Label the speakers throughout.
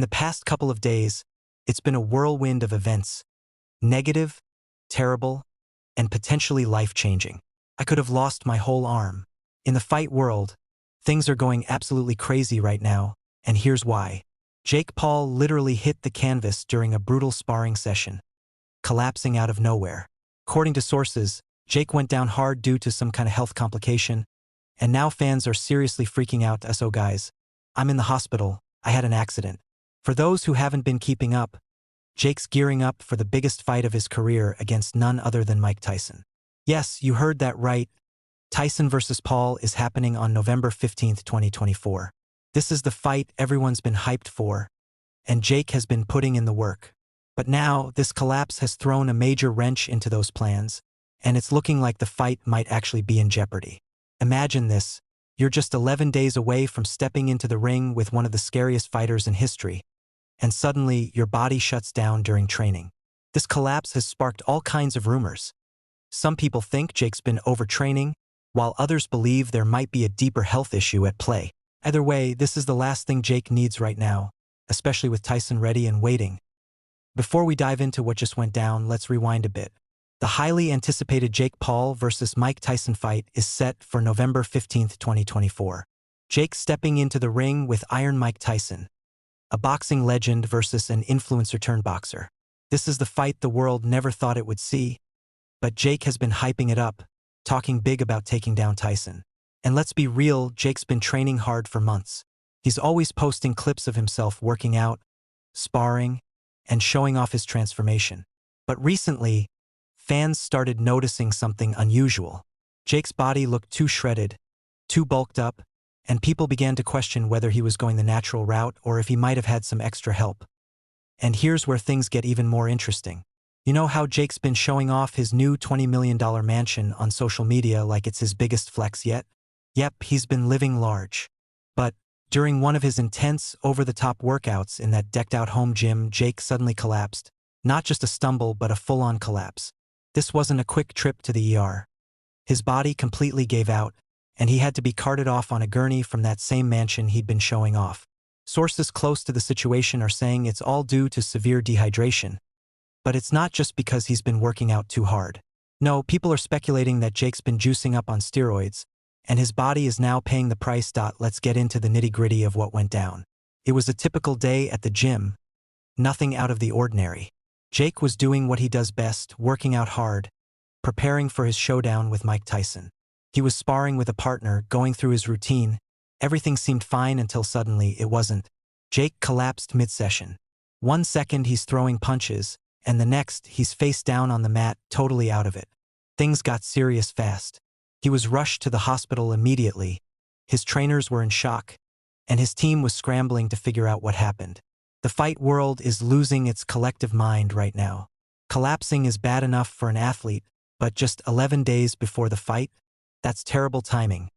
Speaker 1: In the past couple of days, it's been a whirlwind of events. Negative, terrible, and potentially life-changing. I could have lost my whole arm. In the fight world, things are going absolutely crazy right now, and here's why. Jake Paul literally hit the canvas during a brutal sparring session, collapsing out of nowhere. According to sources, Jake went down hard due to some kind of health complication, and now fans are seriously freaking out. So guys, I'm in the hospital. I had an accident. For those who haven't been keeping up, Jake's gearing up for the biggest fight of his career against none other than Mike Tyson. Yes, you heard that right. Tyson versus Paul is happening on November 15th, 2024. This is the fight everyone's been hyped for, and Jake has been putting in the work. But now, this collapse has thrown a major wrench into those plans, and it's looking like the fight might actually be in jeopardy. Imagine this. You're just 11 days away from stepping into the ring with one of the scariest fighters in history, and suddenly your body shuts down during training. This collapse has sparked all kinds of rumors. Some people think Jake's been overtraining, while others believe there might be a deeper health issue at play. Either way, this is the last thing Jake needs right now, especially with Tyson ready and waiting. Before we dive into what just went down, let's rewind a bit. The highly anticipated Jake Paul versus Mike Tyson fight is set for November 15th, 2024. Jake stepping into the ring with Iron Mike Tyson, a boxing legend versus an influencer-turned-boxer. This is the fight the world never thought it would see, but Jake has been hyping it up, talking big about taking down Tyson. And let's be real, Jake's been training hard for months. He's always posting clips of himself working out, sparring, and showing off his transformation. But recently, fans started noticing something unusual. Jake's body looked too shredded, too bulked up, and people began to question whether he was going the natural route or if he might have had some extra help. And here's where things get even more interesting. You know how Jake's been showing off his new $20 million mansion on social media like it's his biggest flex yet? Yep, he's been living large. But during one of his intense, over-the-top workouts in that decked-out home gym, Jake suddenly collapsed. Not just a stumble, but a full-on collapse. This wasn't a quick trip to the ER. His body completely gave out, and he had to be carted off on a gurney from that same mansion he'd been showing off. Sources close to the situation are saying it's all due to severe dehydration. But it's not just because he's been working out too hard. No, people are speculating that Jake's been juicing up on steroids, and his body is now paying the price. Let's get into the nitty-gritty of what went down. It was a typical day at the gym. Nothing out of the ordinary. Jake was doing what he does best, working out hard, preparing for his showdown with Mike Tyson. He was sparring with a partner, going through his routine. Everything seemed fine until suddenly it wasn't. Jake collapsed mid-session. 1 second he's throwing punches, and the next he's face down on the mat, totally out of it. Things got serious fast. He was rushed to the hospital immediately. His trainers were in shock, and his team was scrambling to figure out what happened. The fight world is losing its collective mind right now. Collapsing is bad enough for an athlete, but just 11 days before the fight? That's terrible timing.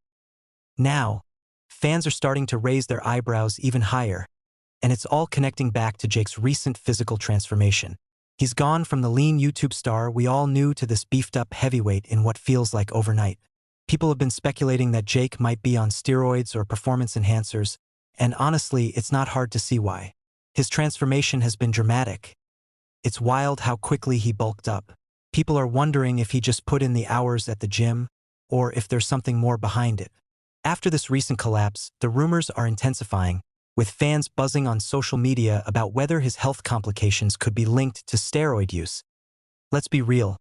Speaker 1: Now, fans are starting to raise their eyebrows even higher, and it's all connecting back to Jake's recent physical transformation. He's gone from the lean YouTube star we all knew to this beefed-up heavyweight in what feels like overnight. People have been speculating that Jake might be on steroids or performance enhancers, and honestly, it's not hard to see why. His transformation has been dramatic. It's wild how quickly he bulked up. People are wondering if he just put in the hours at the gym, or if there's something more behind it. After this recent collapse, the rumors are intensifying, with fans buzzing on social media about whether his health complications could be linked to steroid use. Let's be real.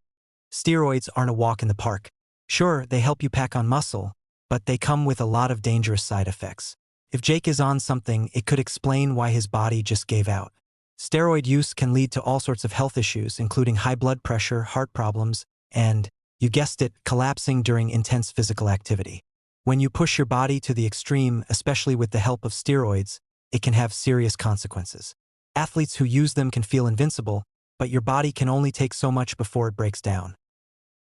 Speaker 1: Steroids aren't a walk in the park. Sure, they help you pack on muscle, but they come with a lot of dangerous side effects. If Jake is on something, it could explain why his body just gave out. Steroid use can lead to all sorts of health issues, including high blood pressure, heart problems, and, you guessed it, collapsing during intense physical activity. When you push your body to the extreme, especially with the help of steroids, it can have serious consequences. Athletes who use them can feel invincible, but your body can only take so much before it breaks down.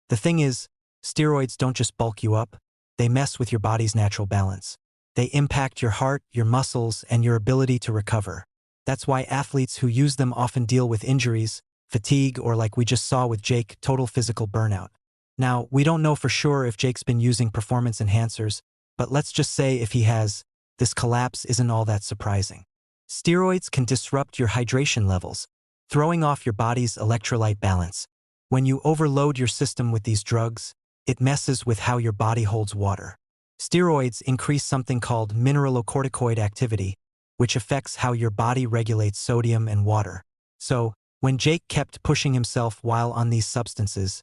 Speaker 1: The thing is, steroids don't just bulk you up, they mess with your body's natural balance. They impact your heart, your muscles, and your ability to recover. That's why athletes who use them often deal with injuries, fatigue, or like we just saw with Jake, total physical burnout. Now, we don't know for sure if Jake's been using performance enhancers, but let's just say if he has, this collapse isn't all that surprising. Steroids can disrupt your hydration levels, throwing off your body's electrolyte balance. When you overload your system with these drugs, it messes with how your body holds water. Steroids increase something called mineralocorticoid activity, which affects how your body regulates sodium and water. So, when Jake kept pushing himself while on these substances,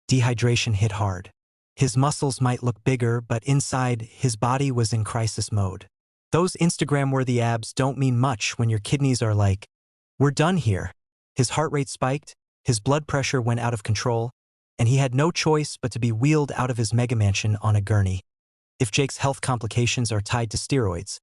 Speaker 1: dehydration hit hard. His muscles might look bigger, but inside, his body was in crisis mode. Those Instagram-worthy abs don't mean much when your kidneys are like, "We're done here." His heart rate spiked, his blood pressure went out of control, and he had no choice but to be wheeled out of his mega mansion on a gurney. If Jake's health complications are tied to steroids,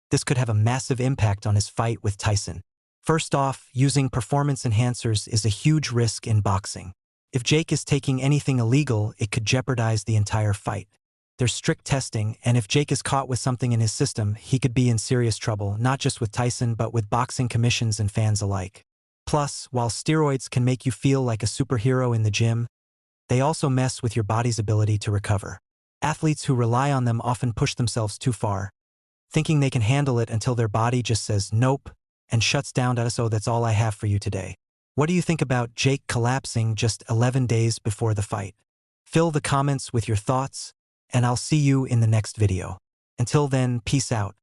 Speaker 1: this could have a massive impact on his fight with Tyson. First off, using performance enhancers is a huge risk in boxing. If Jake is taking anything illegal, it could jeopardize the entire fight. There's strict testing, and if Jake is caught with something in his system, he could be in serious trouble, not just with Tyson but with boxing commissions and fans alike. Plus, while steroids can make you feel like a superhero in the gym, they also mess with your body's ability to recover. Athletes who rely on them often push themselves too far, thinking they can handle it until their body just says nope and shuts down. So that's all I have for you today. What do you think about Jake collapsing just 11 days before the fight? Fill the comments with your thoughts, and I'll see you in the next video. Until then, peace out.